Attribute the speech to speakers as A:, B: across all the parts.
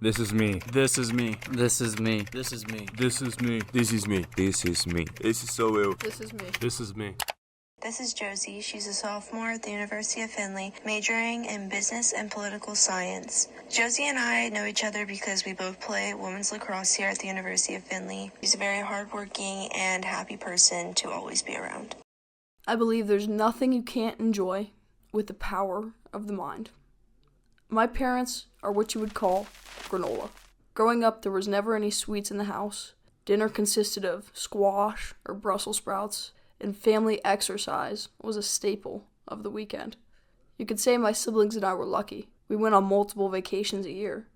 A: This is me.
B: This is me.
C: This is me.
B: This is me.
A: This is me.
D: This is me. This is me.
A: Esse sou eu.
B: This is me.
A: This is me.
E: This is Josie. She's a sophomore at the University of Findlay, majoring in business and political science. Josie and I know each other because we both play women's lacrosse here at the University of Findlay. She's a very hardworking and happy person to always be around.
F: I believe there's nothing you can't enjoy with the power of the mind. My parents are what you would call granola. Growing up, there was never any sweets in the house. Dinner consisted of squash or Brussels sprouts, and family exercise was a staple of the weekend. You could say my siblings and I were lucky. We went on multiple vacations a year.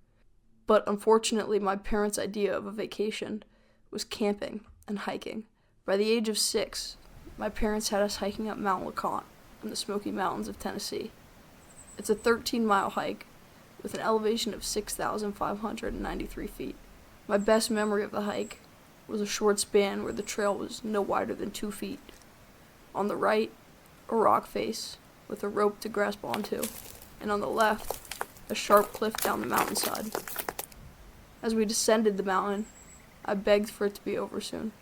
F: But unfortunately, my parents' idea of a vacation was camping and hiking. By the age of 6, my parents had us hiking up Mount LeConte in the Smoky Mountains of Tennessee. It's a 13-mile hike with an elevation of 6,593 feet. My best memory of the hike was a short span where the trail was no wider than 2 feet. On the right, a rock face with a rope to grasp onto, and on the left, a sharp cliff down the mountainside. As we descended the mountain, I begged for it to be over soon.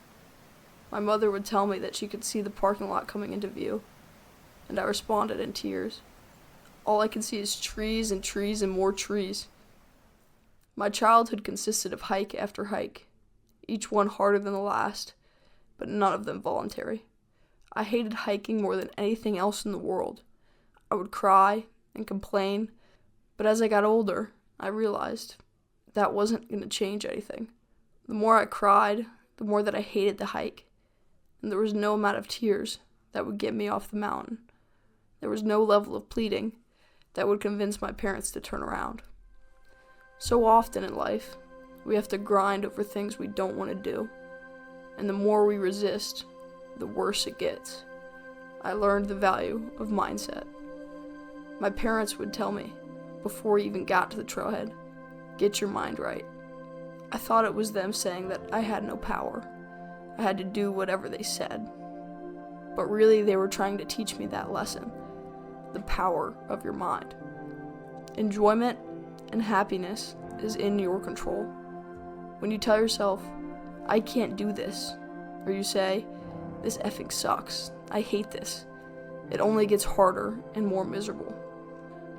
F: My mother would tell me that she could see the parking lot coming into view, and I responded in tears. All I can see is trees and more trees. My childhood consisted of hike after hike, each one harder than the last, but none of them voluntary. I hated hiking more than anything else in the world. I would cry and complain, but as I got older, I realized that wasn't going to change anything. The more I cried, the more that I hated the hike, and there was no amount of tears that would get me off the mountain. There was no level of pleading that would convince my parents to turn around. So often in life, we have to grind over things we don't want to do, and the more we resist, the worse it gets. I learned the value of mindset. My parents would tell me, before we even got to the trailhead, get your mind right. I thought it was them saying that I had no power. I had to do whatever they said. But really, they were trying to teach me that lesson. The power of your mind. Enjoyment and happiness is in your control. When you tell yourself, I can't do this, or you say, this effing sucks, I hate this, it only gets harder and more miserable.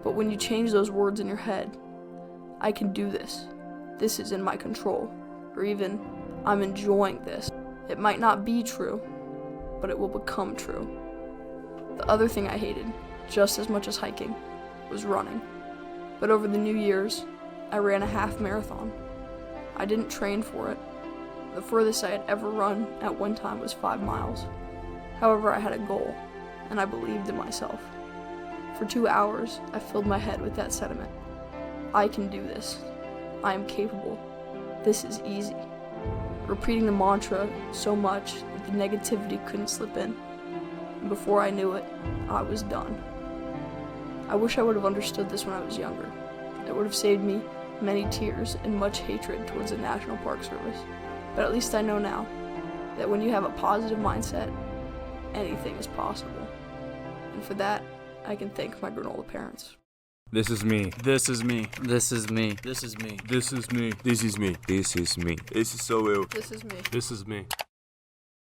F: But when you change those words in your head, I can do this, this is in my control, or even, I'm enjoying this, it might not be true, but it will become true. The other thing I hated, just as much as hiking, was running. But over the New Year's, I ran a half marathon. I didn't train for it. The furthest I had ever run at one time was 5 miles. However, I had a goal, and I believed in myself. For 2 hours, I filled my head with that sentiment. I can do this. I am capable. This is easy. Repeating the mantra so much that the negativity couldn't slip in. And before I knew it, I was done. I wish I would have understood this when I was younger. It would have saved me many tears and much hatred towards the National Park Service. But at least I know now that when you have a positive mindset, anything is possible. And for that, I can thank my granola parents.
A: This is me.
B: This is me.
C: This is me.
B: This is me.
A: This is me.
D: This is me. This is me.
A: Esse sou eu.
F: This is me.
A: This is me.